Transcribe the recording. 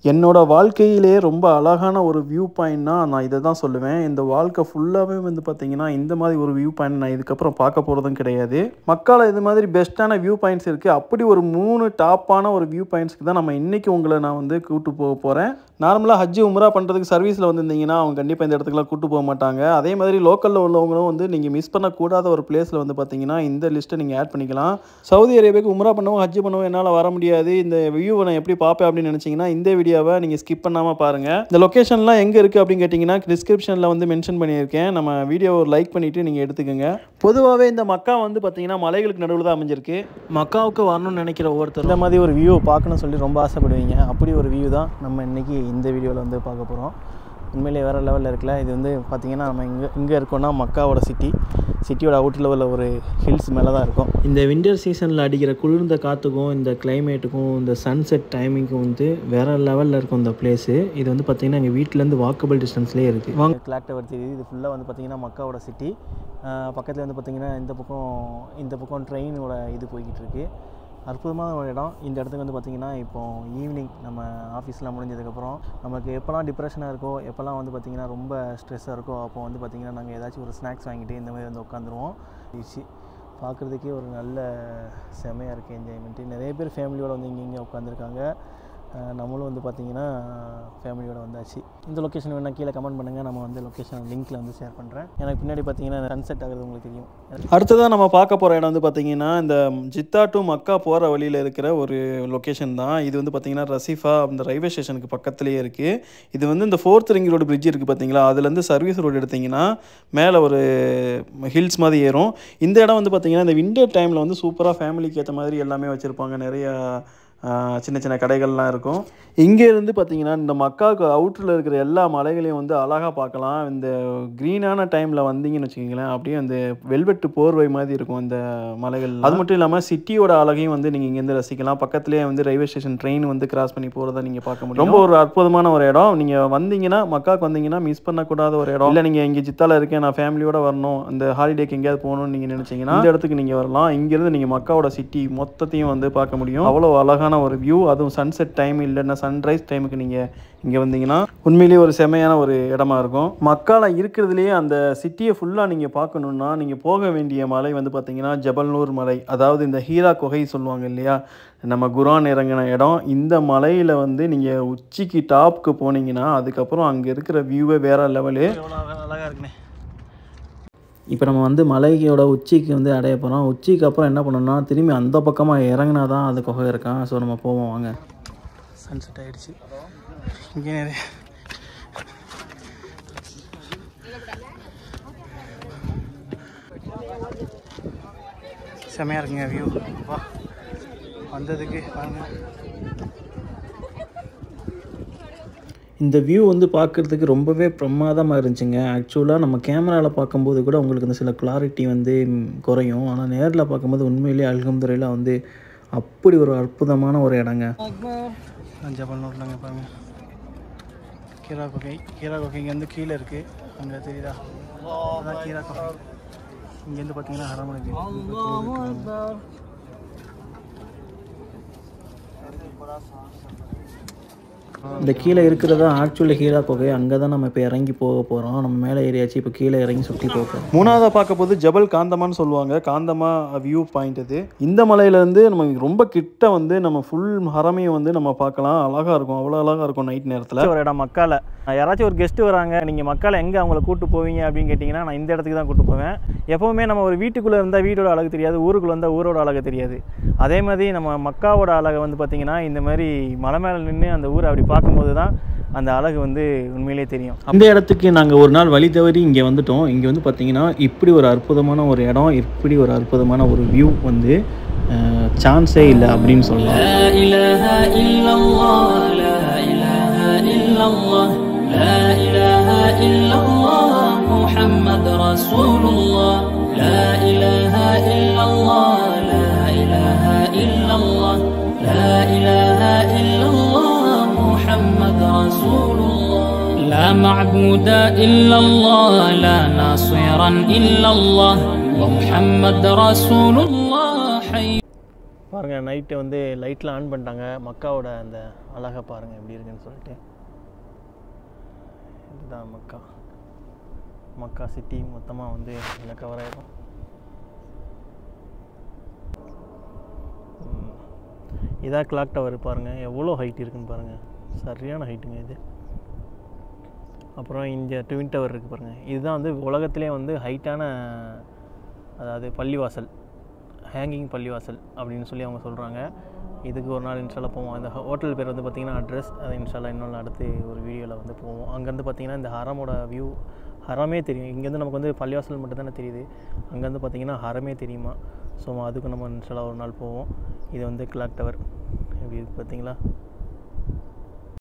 என்னோட வாழ்க்கையிலே ரொம்ப அழகான ஒரு வியூ பாயிண்ட்னா நான் இதை தான் சொல்லுவேன். இந்த வாழ்க்கை ஃபுல்லாகவே வந்து பார்த்திங்கன்னா இந்த மாதிரி ஒரு வியூ பாயிண்ட் நான் இதுக்கப்புறம் பார்க்க போகிறதும் கிடையாது. மக்கால இது மாதிரி பெஸ்ட்டான வியூ பாயிண்ட்ஸ் இருக்குது. அப்படி ஒரு 3 டாப்பான ஒரு வியூ பாயிண்ட்ஸ்க்கு தான் நம்ம இன்றைக்கி உங்களை நான் வந்து கூப்பிட்டு போக போகிறேன். நார்மலாக ஹஜ்ஜு உம்ரா பண்ணுறதுக்கு சர்வீஸில் வந்துருந்தீங்கன்னா அவங்க கண்டிப்பாக இந்த இடத்துக்குலாம் கூப்பிட்டு போக மாட்டாங்க. அதே மாதிரி லோக்கலில் உள்ளவங்களும் வந்து நீங்கள் மிஸ் பண்ணக்கூடாத ஒரு பிளேஸில் வந்து பார்த்திங்கன்னா இந்த லிஸ்ட்டை நீங்கள் ஆட் பண்ணிக்கலாம். சவுதி அரேபியாவுக்கு உம்ரா பண்ணவும் ஹஜ்ஜு பண்ணவும் என்னால் வர முடியாது, இந்த வியூவை நான் எப்படி பார்ப்பேன் அப்படின்னு நினச்சிங்கன்னா இந்த வீடியோவை நீங்கள் ஸ்கிப் பண்ணாமல் பாருங்கள். இந்த லொக்கேஷன்லாம் எங்கே இருக்குது அப்படின்னு கேட்டிங்கன்னா டிஸ்கிரிப்ஷனில் வந்து மென்ஷன் பண்ணியிருக்கேன். நம்ம வீடியோவை லைக் பண்ணிவிட்டு நீங்கள் எடுத்துக்கோங்க. பொதுவாகவே இந்த மக்கா வந்து பார்த்திங்கன்னா மலைகளுக்கு நடுவில் தான் அமைஞ்சிருக்கு. மக்காவுக்கு வரணும்னு நினைக்கிற ஒவ்வொருத்தர் இந்த மாதிரி ஒரு வியூவை பார்க்கணும்னு சொல்லி ரொம்ப ஆசைப்படுவீங்க. அப்படி ஒரு வியூ தான் நம்ம இன்றைக்கி இந்த வீடியோவில் வந்து பார்க்க போகிறோம். உண்மையிலே வேறு லெவலில் இருக்குல்ல. இது வந்து பார்த்திங்கன்னா நம்ம இங்கே இருக்கோன்னா மக்காவோட சிட்டியோட அவுட் லெவலில் ஒரு ஹில்ஸ் மேலே தான் இருக்கும். இந்த வின்டர் சீசனில் அடிக்கிற குளிர்ந்த காற்றுக்கும் இந்த கிளைமேட்டுக்கும் இந்த சன்செட் டைமிங்க்கும் வந்து வேறு லெவலில் இருக்கும் இந்த பிளேஸு. இது வந்து பார்த்திங்கன்னா எங்கள் வீட்டிலேருந்து வாக்கபிள் டிஸ்டன்ஸ்லேயே இருக்குது. வாங்க கிளாக் டவர் தெரியுது. இது ஃபுல்லாக வந்து பார்த்திங்கன்னா மக்காவோட சிட்டி. பக்கத்தில் வந்து பார்த்திங்கன்னா இந்த பக்கம் ட்ரெயினோட இது போய்கிட்டு இருக்குது. அற்புதமான ஒரு இடம். இந்த இடத்துக்கு வந்து பார்த்திங்கன்னா இப்போது ஈவினிங் நம்ம ஆஃபீஸ்லாம் முடிஞ்சதுக்கப்புறம் நமக்கு எப்போல்லாம் டிப்ரெஷனாக இருக்கோ, எப்போல்லாம் வந்து பார்த்திங்கன்னா ரொம்ப ஸ்ட்ரெஸ்ஸாக இருக்கோ, அப்போ வந்து பார்த்திங்கன்னா நாங்கள் ஏதாச்சும் ஒரு ஸ்நாக்ஸ் வாங்கிட்டு இந்த மாதிரி வந்து உட்காந்துருவோம். பார்க்குறதுக்கே ஒரு நல்ல செமையாக இருக்குது என்ஜாய்மெண்ட்டு. நிறைய பேர் ஃபேமிலியோடு வந்து இங்கே உட்காந்துருக்காங்க. நம்மளும் வந்து பார்த்திங்கன்னா ஃபேமிலியோடு வந்தாச்சு. இந்த லொக்கேஷன் வேணால் கீழே கமெண்ட் பண்ணுங்கள். நம்ம வந்து லொக்கேஷன் லிங்க்கில் வந்து ஷேர் பண்ணுறேன். எனக்கு பின்னாடி பார்த்திங்கன்னா சன்செட் ஆகிறது உங்களுக்கு தெரியும். அடுத்ததாக நம்ம பார்க்க போகிற இடம் வந்து பார்த்திங்கன்னா இந்த ஜித்தா டு மக்கா போகிற வழியில் இருக்கிற ஒரு லொக்கேஷன் தான். இது வந்து பார்த்திங்கன்னா ரசீஃபா அந்த ரயில்வே ஸ்டேஷனுக்கு பக்கத்துலேயே இருக்குது. இது வந்து இந்த 4th ரிங் ரோடு பிரிட்ஜ் இருக்குது பார்த்திங்களா, அதுலேருந்து சர்வீஸ் ரோடு எடுத்திங்கன்னா மேலே ஒரு ஹில்ஸ் மாதிரி ஏறும். இந்த இடம் வந்து பார்த்திங்கன்னா இந்த விண்டர் டைமில் வந்து சூப்பராக ஃபேமிலிக்கு ஏற்ற மாதிரி எல்லாமே வச்சுருப்பாங்க. நிறையா சின்ன சின்ன கடைகள்லாம் இருக்கும். இங்கேருந்து பார்த்திங்கன்னா இந்த மக்காவுக்கு அவுட்டரில் இருக்கிற எல்லா மலைகளையும் வந்து அழகாக பார்க்கலாம். இந்த க்ரீனான டைமில் வந்தீங்கன்னு வச்சுக்கிங்களேன், அப்படியே அந்த வெல்வெட்டு போர்வை மாதிரி இருக்கும் இந்த மலைகள். அது மட்டும் இல்லாமல் சிட்டியோட அழகையும் வந்து நீங்கள் இங்கேருந்து ரசிக்கலாம். பக்கத்துலேயே வந்து ரயில்வே ஸ்டேஷன் ட்ரெயின் வந்து கிராஸ் பண்ணி போகிறத நீங்கள் பார்க்க முடியும். ரொம்ப ஒரு அற்புதமான ஒரு இடம். நீங்கள் வந்தீங்கன்னா மக்காவுக்கு வந்தீங்கன்னா மிஸ் பண்ணக்கூடாத ஒரு இடம். இல்லை நீங்கள் இங்கே ஜித்தாவில் இருக்கேன், நான் ஃபேமிலியோடு வரணும், இந்த ஹாலிடேக்கு எங்கேயாவது போகணும்னு நீங்கள் நினச்சிங்கன்னா இந்த இடத்துக்கு நீங்கள் வரலாம். இங்கேருந்து நீங்கள் மக்காவோட சிட்டி மொத்தத்தையும் வந்து பார்க்க முடியும். அவ்வளோ அழகான ஒரு வியூ. அதுவும் சன்செட் டைம் இல்லைன்னா சன்ரைஸ் டைமுக்கு நீங்கள் இங்கே வந்தீங்கன்னா உண்மையிலேயே ஒரு செமையான ஒரு இடமா இருக்கும். மக்கால இருக்கிறதுலேயே அந்த சிட்டியை ஃபுல்லாக நீங்கள் பார்க்கணுன்னா நீங்கள் போக வேண்டிய மலை வந்து பார்த்தீங்கன்னா ஜபல்நூர் மலை. அதாவது இந்த ஹீரா குகை சொல்லுவாங்க இல்லையா, நம்ம குரான் இறங்கின இடம். இந்த மலையில் வந்து நீங்கள் உச்சிக்கு டாப்க்கு போனீங்கன்னா அதுக்கப்புறம் அங்கே இருக்கிற வியூவே வேறு லெவலு. அழகாக இருக்குண்ணே. இப்போ நம்ம வந்து மலையோட உச்சிக்கு வந்து அடைய போகிறோம். உச்சிக்கு அப்புறம் என்ன பண்ணோம்னா திரும்பி அந்த பக்கமாக இறங்கினா தான் அது குகை இருக்கான். ஸோ நம்ம போவோம் வாங்க. சன்செட் ஆகிடுச்சு. இங்கே நிறைய செமையாக இருக்குங்க வியூ. வா வந்ததுக்கு பாருங்கள். இந்த வியூ வந்து பார்க்குறதுக்கு ரொம்பவே பிரமாதமாக இருந்துச்சுங்க. ஆக்சுவலாக நம்ம கேமராவில் பார்க்கும்போது கூட உங்களுக்கு இந்த சில கிளாரிட்டி வந்து குறையும். ஆனால் நேரில் பார்க்கும்போது உண்மையிலேயே அல்ஹம்துலில்லாஹ் வந்து அப்படி ஒரு அற்புதமான ஒரு இடங்க. ஜபல்நூர்லங்க பாருங்கள் கீரா குகை. கீரா குகை இங்கேருந்து கீழே இருக்குது. அங்கே தெரியுதா, அதான் கீரா குகை. இங்கேருந்து பார்த்தீங்கன்னா ஹரமனுக்கு இந்த கீழே இருக்கிறதா ஆக்சுவலி ஹீரா குகை. அங்கே தான் நம்ம இப்போ இறங்கி போக போகிறோம். நம்ம மேலே ஏரியாச்சு, இப்போ கீழே இறங்கி சுற்றி போக போகிறோம். மூணாவதாக பார்க்க போது ஜபல் காந்தமான்னு சொல்லுவாங்க. காந்தமா வியூ பாயிண்ட் இது. இந்த மலையிலேருந்து நம்ம ரொம்ப கிட்ட வந்து நம்ம ஃபுல் ஹரமையும் வந்து நம்ம பார்க்கலாம். அழகாக இருக்கும், அவ்வளோ அழகாக இருக்கும் நைட் நேரத்தில். ஒரு இடம் மக்கால யாராச்சும் ஒரு கெஸ்ட்டு வராங்க, நீங்கள் மக்கால எங்கே அவங்கள கூப்பிட்டு போவீங்க அப்படின்னு கேட்டிங்கன்னா நான் இந்த இடத்துக்கு தான் கூப்பிட்டு போவேன். எப்போவுமே நம்ம ஒரு வீட்டுக்குள்ளே இருந்தால் வீட்டோட அழகு தெரியாது, ஊருக்குள்ளே இருந்தால் ஊரோட அழகு தெரியாது. அதே மாதிரி நம்ம மக்காவோட அழகை வந்து பார்த்திங்கன்னா இந்த மாதிரி மலை மேலே நின்று அந்த ஊரை அப்படி பார்க்கும்போது தான் அந்த அழகு வந்து உண்மையிலே தெரியும். அந்த இடத்துக்கு நாங்கள் ஒரு நாள் வழி தவறி இங்கே வந்துட்டோம். இங்கே வந்து பார்த்திங்கன்னா இப்படி ஒரு அற்புதமான ஒரு இடம், இப்படி ஒரு அற்புதமான ஒரு வியூ வந்து சான்ஸே இல்லை அப்படின்னு சொல்லலாம். لا معبود إلا الله لا ناصرا إلا الله ومحمد رسول الله حي. பாருங்கள் நைட்டு வந்து லைட்லாம் ஆன் பண்ணிட்டாங்க. மக்காவோட அந்த அழகை பாருங்கள் எப்படி இருக்குன்னு சொல்லிட்டு. இதுதான் மக்கா சிட்டி மொத்தமாக வந்து இதில் கவர் ஆகிடும். இதான் கிளாக் டவர் பாருங்கள் எவ்வளோ ஹைட் இருக்குன்னு பாருங்கள். சரியான ஹைட்டுங்க இது. அப்புறம் இங்கே ட்வின் டவர் இருக்குது பாருங்கள். இதுதான் வந்து உலகத்திலே வந்து ஹைட்டான, அதாவது பள்ளிவாசல், ஹேங்கிங் பள்ளிவாசல் அப்படின்னு சொல்லி அவங்க சொல்கிறாங்க. இதுக்கு ஒரு நாள் இன்ஷால்லா போவோம். அந்த ஹோட்டல் பேர் வந்து பார்த்திங்கன்னா அட்ரஸ், அது இன்ஷால்லா இன்னொன்று அடுத்து ஒரு வீடியோவில் வந்து போவோம். அங்கேருந்து பார்த்திங்கன்னா இந்த ஹரமோட வியூ, ஹரமே தெரியும். இங்கேருந்து நமக்கு வந்து பள்ளிவாசல் மட்டும் தானே தெரியுது, அங்கேருந்து பார்த்திங்கன்னா ஹரமே தெரியுமா. ஸோ அதுக்கு நம்ம இன்ஷால்லா ஒரு நாள் போவோம். இது வந்து கிளாக் டவர் எப்படி இருக்குது பார்த்தீங்களா.